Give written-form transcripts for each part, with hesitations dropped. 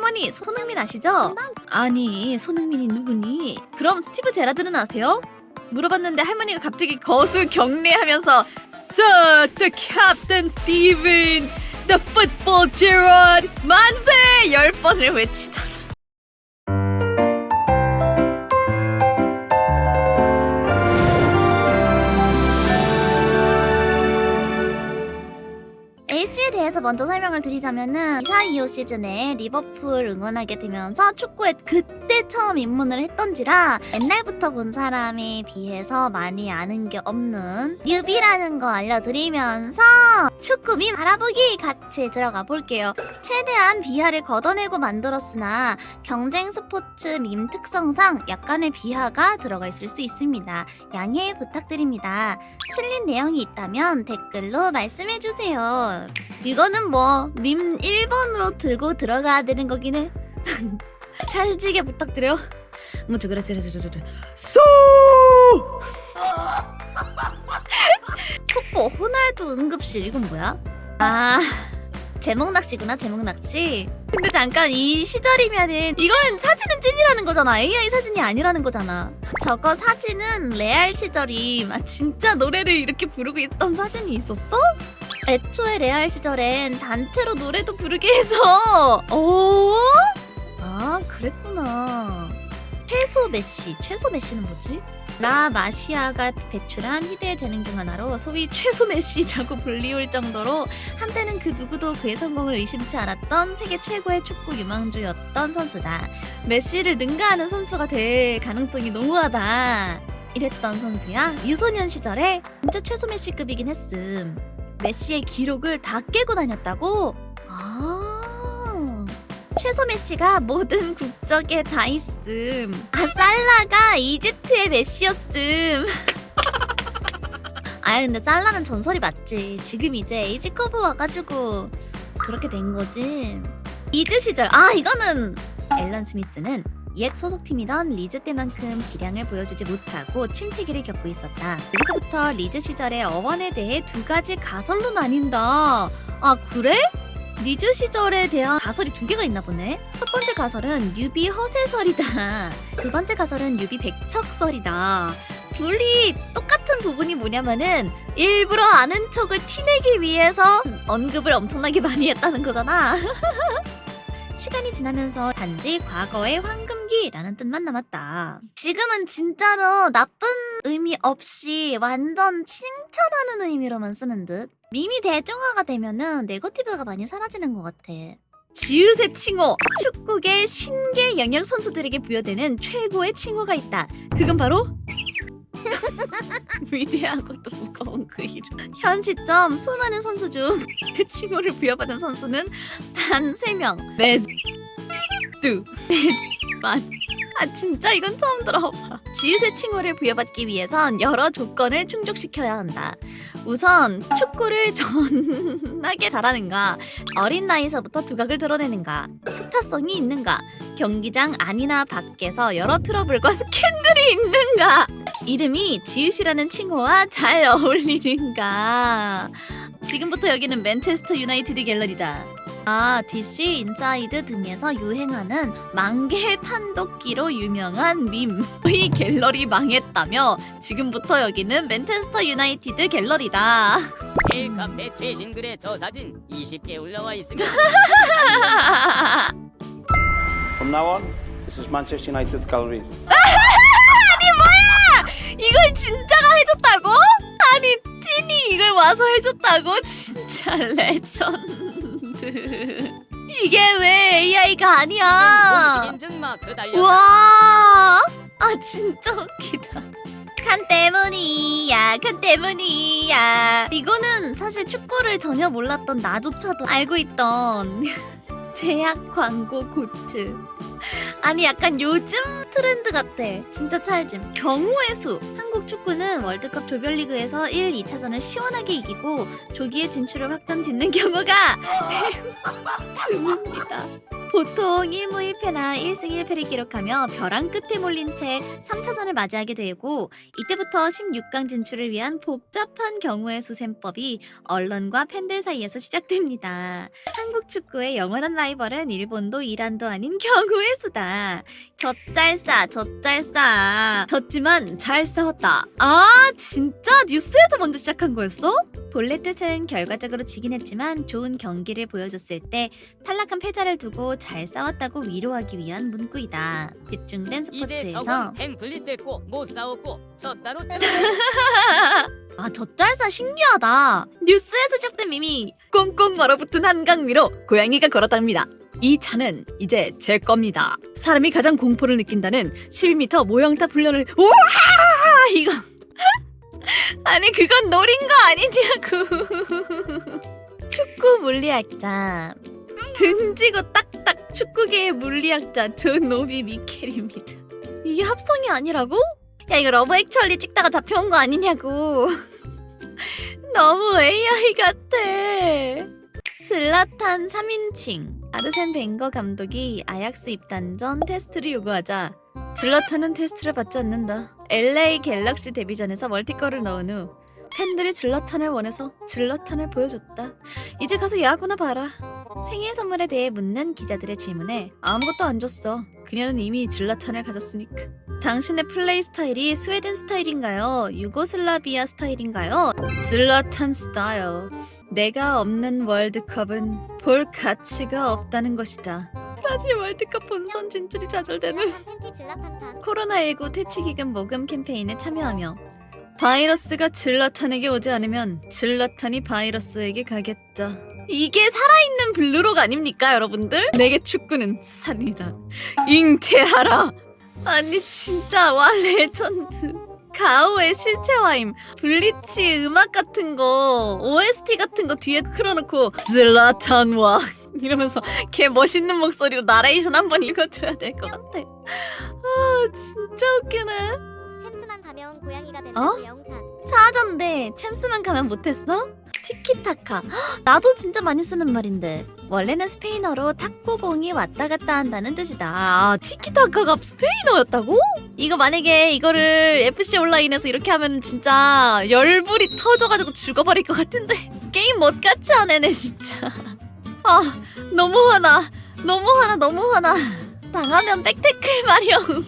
할머니 손흥민 아시죠? 아니 손흥민이 누구니? 그럼 스티브 제라드는 아세요? 물어봤는데 할머니가 갑자기 거수 경례하면서 So the Captain Steven, the football Gerard, 만세! 10번을 외치더라. LC에 대해서 먼저 설명을 드리자면은 2425 시즌에 리버풀 응원하게 되면서 축구에 그때 처음 입문을 했던지라 옛날부터 본 사람에 비해서 많이 아는 게 없는 뉴비라는 거 알려드리면서 축구 밈 알아보기 같이 들어가 볼게요. 최대한 비하를 걷어내고 만들었으나 경쟁 스포츠 밈 특성상 약간의 비하가 들어가 있을 수 있습니다. 양해 부탁드립니다. 틀린 내용이 있다면 댓글로 말씀해주세요. 이거는 뭐 밈 1번으로 들고 들어가야 되는 거긴 해. 찰지게 부탁드려. 먼저 그랬어요. 속보 호날두 응급실 이건 뭐야? 아 제목 낚시구나. 제목 낚시. 근데 잠깐 이 시절이면은 이거는 사진은 찐이라는 거잖아. AI 사진이 아니라는 거잖아. 저거 사진은 레알 시절임. 아 진짜 노래를 이렇게 부르고 있던 사진이 있었어? 애초에 레알 시절엔 단체로 노래도 부르게 해서 오? 아 그랬구나. 최소 메시는 뭐지? 라 마시아가 배출한 희대의 재능 중 하나로 소위 최소 메시라고 불리울 정도로 한때는 그 누구도 그의 성공을 의심치 않았던 세계 최고의 축구 유망주였던 선수다. 메시를 능가하는 선수가 될 가능성이 농후하다. 이랬던 선수야. 유소년 시절에 진짜 최소 메시급이긴 했음. 메시의 기록을 다 깨고 다녔다고? 최소 메시가 모든 국적에 다 있음. 아 살라가 이집트의 메시였음. 아 근데 살라는 전설이 맞지. 지금 이제 에이지 커브 와가지고 그렇게 된 거지. 리즈 시절. 아 이거는 앨런 스미스는 옛 소속팀이던 리즈 때만큼 기량을 보여주지 못하고 침체기를 겪고 있었다. 여기서부터 리즈 시절의 어원에 대해 두 가지 가설로 나뉜다. 아 그래? 리즈 시절에 대한 가설이 두 개가 있나 보네. 첫 번째 가설은 뉴비 허세설이다. 두 번째 가설은 뉴비 백척설이다. 둘이 똑같은 부분이 뭐냐면은 일부러 아는 척을 티내기 위해서 언급을 엄청나게 많이 했다는 거잖아. 시간이 지나면서 단지 과거의 황금기라는 뜻만 남았다. 지금은 진짜로 나쁜 의미 없이 완전 칭찬하는 의미로만 쓰는 듯. 밈이 대중화가 되면은 네거티브가 많이 사라지는 것 같아. 지읒의 칭호! 축구계 신계 영역 선수들에게 부여되는 최고의 칭호가 있다. 그건 바로 위대하고도 무거운 그 이름. 현 시점 수많은 선수 중 그 칭호를 부여받은 선수는 단 3명. 매주 만. 아 진짜 이건 처음 들어봐. 지읒의 칭호를 부여받기 위해선 여러 조건을 충족시켜야 한다. 우선 축구를 존나게 잘하는가, 어린 나이에서부터 두각을 드러내는가, 스타성이 있는가, 경기장 안이나 밖에서 여러 트러블과 스캔들이 있는가, 이름이 지읒이라는 칭호와 잘 어울리는가. 지금부터 여기는 맨체스터 유나이티드 갤러리다. 아, DC 인사이드 등에서 유행하는 만개 판독기로 유명한 밈. 이 갤러리 망했다며 지금부터 여기는 맨체스터 유나이티드 갤러리다. A카페 최신 글에 저 사진 20개 올라와 있습니다. From now on, this is Manchester United Gallery. 아니 뭐야! 이걸 진짜가 해줬다고? 아니 찐이 이걸 와서 해줬다고? 진짜 레전드. 이게 왜 AI가 아니야? 공식 인증 마크 달려. 와, 아 진짜 웃기다. 칸 때문이야. 이거는 사실 축구를 전혀 몰랐던 나조차도 알고 있던 제약 광고 고트. 아니 약간 요즘 트렌드 같아. 진짜 찰짐. 경우의 수. 한국 축구는 월드컵 조별리그에서 1, 2차전을 시원하게 이기고 조기에 진출을 확정 짓는 경우가 매우 드뭅니다. 보통 1무 1패나 1승 1패를 기록하며 벼랑 끝에 몰린 채 3차전을 맞이하게 되고 이때부터 16강 진출을 위한 복잡한 경우의 수 셈법이 언론과 팬들 사이에서 시작됩니다. 한국 축구의 영원한 라이벌은 일본도 이란도 아닌 경우의 수다. 젖잘싸 졌지만 잘 싸웠다. 아 진짜 뉴스에서 먼저 시작한 거였어? 본래 뜻은 결과적으로 지긴 했지만 좋은 경기를 보여줬을 때 탈락한 패자를 두고 잘 싸웠다고 위로하기 위한 문구이다. 집중된 이제 스포츠에서 저건 템플릿 됐고 못 싸웠고 졌다로 아 젖잘싸 신기하다. 뉴스에서 시작된 밈이 꽁꽁 얼어붙은 한강 위로 고양이가 걸어답니다. 이 차는 이제 제 겁니다. 사람이 가장 공포를 느낀다는 12m 모형탑 훈련을 우와 이거 아니 그건 노린 거 아니냐고. 축구 물리학자 등지고 딱딱 축구계의 물리학자 존 오비 미켈입니다. 이게 합성이 아니라고? 야 이거 러브 액츄얼리 찍다가 잡혀온 거 아니냐고. 너무 AI 같아. 질라탄 3인칭 아르센 벵거 감독이 아약스 입단 전 테스트를 요구하자 질라탄은 테스트를 받지 않는다. LA 갤럭시 데뷔전에서 멀티골을 넣은 후 팬들이 질라탄을 원해서 질라탄을 보여줬다. 이제 가서 야구나 봐라. 생일 선물에 대해 묻는 기자들의 질문에 아무것도 안 줬어. 그녀는 이미 질라탄을 가졌으니까. 당신의 플레이 스타일이 스웨덴 스타일인가요? 유고슬라비아 스타일인가요? 질라탄 스타일. 내가 없는 월드컵은 볼 가치가 없다는 것이다. 브라질 월드컵 본선 진출이 좌절되는 코로나19 퇴치기금 모금 캠페인에 참여하며 바이러스가 질라탄에게 오지 않으면 질라탄이 바이러스에게 가겠다. 이게 살아있는 블루록 아닙니까 여러분들? 내게 축구는 살인이다. 잉태하라. 아니 진짜 와 레전드. 가오의 실체화임, 블리치 음악 같은 거, OST 같은 거 뒤에 틀어놓고 질라탄와 이러면서 걔 멋있는 목소리로 나레이션 한번 읽어줘야 될 것 같아. 아 진짜 웃기네. 챔스만 가면 고양이가 되는 어? 영탄. 사전데 챔스만 가면 못했어? 티키타카. 헉, 나도 진짜 많이 쓰는 말인데. 원래는 스페인어로 탁구공이 왔다 갔다 한다는 뜻이다. 아, 티키타카가 스페인어였다고? 이거 만약에 이거를 FC 온라인에서 이렇게 하면 진짜 열불이 터져가지고 죽어버릴 것 같은데. 게임 못같이 하네네 진짜. 아 너무 화나. 당하면 백태클 마냥.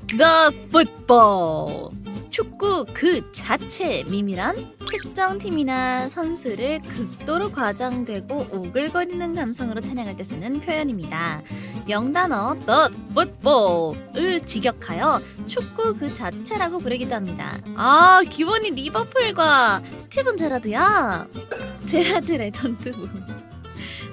The football. 축구 그 자체 밈이란 특정 팀이나 선수를 극도로 과장되고 오글거리는 감성으로 찬양할 때 쓰는 표현입니다. 명단어 the football을 직역하여 축구 그 자체라고 부르기도 합니다. 아 기본이 리버풀과 스티븐 제라드야. 제라드 레전드.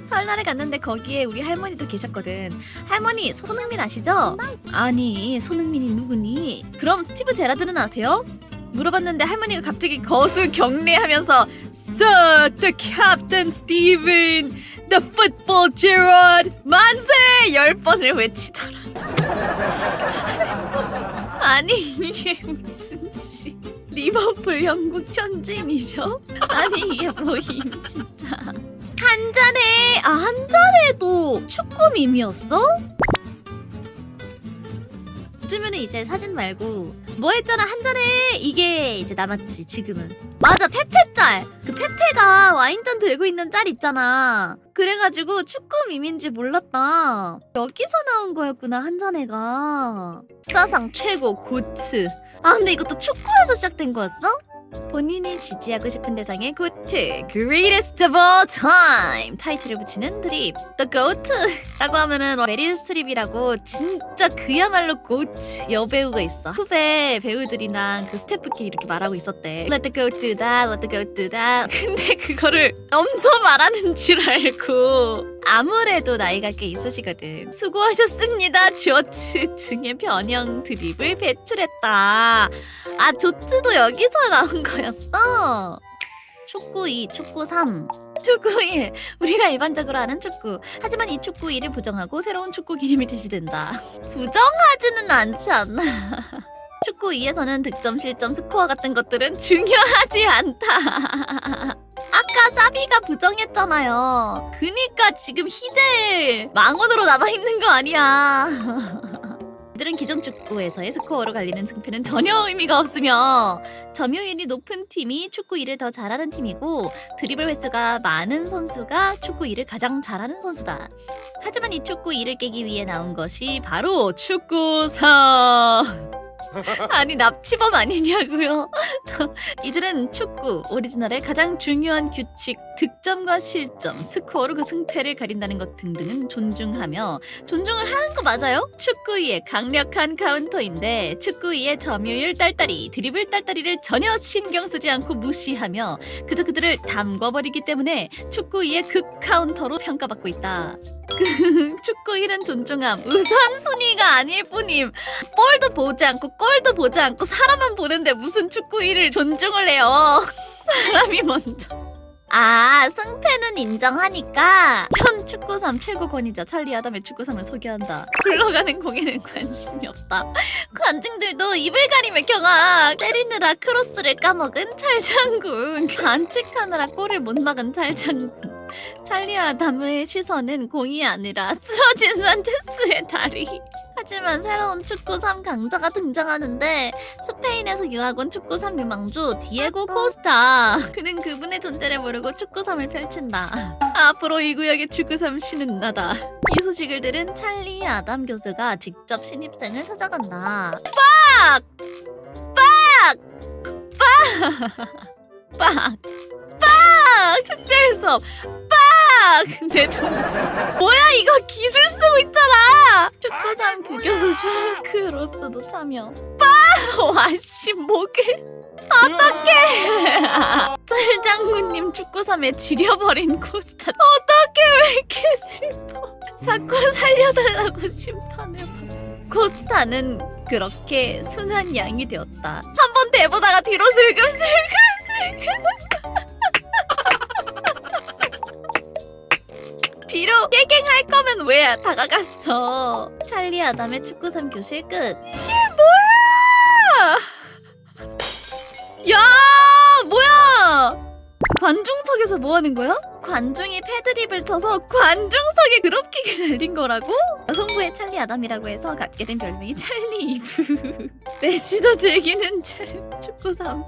설날에 갔는데 거기에 우리 할머니도 계셨거든. 할머니 손흥민 아시죠? 아니 손흥민이 누구니? 그럼 스티브 제라드는 아세요? 물어봤는데 할머니가 갑자기 거수 경례하면서 Sir, the Captain Steven, the Football Gerard, 만세! 10번을 외치더라. 아니 이게 무슨 씨 리버풀 영국 현지인이셔? 아니 이게 뭐임 진짜. 한잔해. 아 한잔해도 축구 밈이었어? 요즘에는 이제 사진 말고 뭐 했잖아 한잔해 이게 이제 남았지 지금은. 맞아 페페 짤. 그 페페가 와인잔 들고 있는 짤 있잖아. 그래가지고 축구 밈인지 몰랐다. 여기서 나온 거였구나 한잔해가. 사상 최고 고트. 아 근데 이것도 축구에서 시작된 거였어? 본인이 지지하고 싶은 대상의 고트 Greatest of all time 타이틀을 붙이는 드립 The GOAT 라고 하면은 메릴 스트립이라고 진짜 그야말로 고트 여배우가 있어. 후배 배우들이랑 그 스태프끼리 이렇게 말하고 있었대. Let the GOAT do that, let the GOAT do that. 근데 그거를 넘서 말하는 줄 알고. 아무래도 나이가 꽤 있으시거든. 수고하셨습니다 조트 등의 변형 드립을 배출했다. 아 조트도 여기서 나온 거였어. 축구 2, 축구 3, 축구 1. 우리가 일반적으로 아는 축구. 하지만 이 축구 1을 부정하고 새로운 축구 개념이 제시된다. 부정하지는 않지 않나. 축구 2에서는 득점, 실점, 스코어 같은 것들은 중요하지 않다. 아까 사비가 부정했잖아요. 그니까 지금 희재 망원으로 남아있는 거 아니야. 이들은 기존 축구에서의 스코어로 갈리는 승패는 전혀 의미가 없으며 점유율이 높은 팀이 축구 2를 더 잘하는 팀이고 드리블 횟수가 많은 선수가 축구 2를 가장 잘하는 선수다. 하지만 이 축구 2를 깨기 위해 나온 것이 바로 축구 4. 아니 납치범 아니냐고요. 이들은 축구 오리지널의 가장 중요한 규칙, 득점과 실점, 스코어로 그 승패를 가린다는 것 등등은 존중하며 존중을 하는 거 맞아요? 축구 2의 강력한 카운터인데 축구 2의 점유율 딸딸이, 드리블 딸딸이를 전혀 신경 쓰지 않고 무시하며 그저 그들을 담궈버리기 때문에 축구 2의 극 카운터로 평가받고 있다. 축구 1은 존중함 우선순위가 아닐 뿐임. 볼도 보지 않고 골도 보지 않고 사람만 보는데 무슨 축구 1을 존중을 해요. 사람이 먼저. 아, 승패는 인정하니까 현 축구 3 최고 권위자 찰리 아담의 축구 3을 소개한다. 굴러가는 공에는 관심이 없다. 관중들도 입을 가리며 경악. 때리느라 크로스를 까먹은 찰장군. 반칙하느라 골을 못 막은 찰장군. 찰리 아담의 시선은 공이 아니라 쓰러진 산체스의 다리. 하지만 새로운 축구 3 강자가 등장하는데 스페인에서 유학 온 축구 3 유망주 디에고 코스타. 그는 그분의 존재를 모르고 축구 3을 펼친다. 앞으로 이 구역의 축구 3 신은 나다. 이 소식을 들은 찰리 아담 교수가 직접 신입생을 찾아간다. 빡! 빡! 빡! 빡! 빡! 특별 수업 빡! 내 돈. 뭐야 이거 기술 쓰고 있잖아. 축구3 교수 쇼크로스도 참여. 빡! 와씨 목을 어떡해. 짤장군님 축구3에 지려버린 코스타. 어떡해 왜 이렇게 슬퍼. 자꾸 살려달라고 심판을 받. 코스타는 그렇게 순한 양이 되었다. 한 번 대보다가 뒤로 슬금슬금 뒤로 깨갱할 거면 왜 다가갔어. 찰리 아담의 축구 3 교실 끝. 이게 뭐야? 야 뭐야? 관중석에서 뭐 하는 거야? 관중이 패드립을 쳐서 관중석에 드롭킥을 날린 거라고? 여성부의 찰리 아담이라고 해서 갖게 된 별명이 찰리 이브. 메시도 즐기는 축구 3.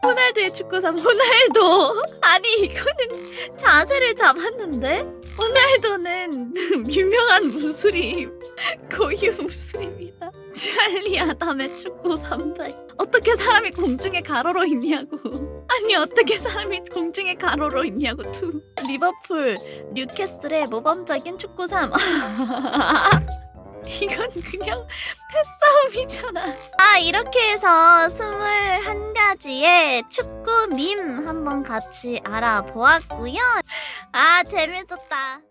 호날두의 축구 3. 호날두. 아니 이거는 자세를 잡았는데? 호날두는 유명한 무술임. 고유 무술입니다. 찰리 아담의 축구 3다. 어떻게 사람이 공중에 가로로 있냐고. 아니 어떻게 사람이 공중에 가로로 있냐고. 투. 리버풀 뉴캐슬의 모범적인 축구 3. 이건 그냥 패싸움이잖아. 아 이렇게 해서 21가지의 축구 밈 한번 같이 알아보았고요. 아 재밌었다.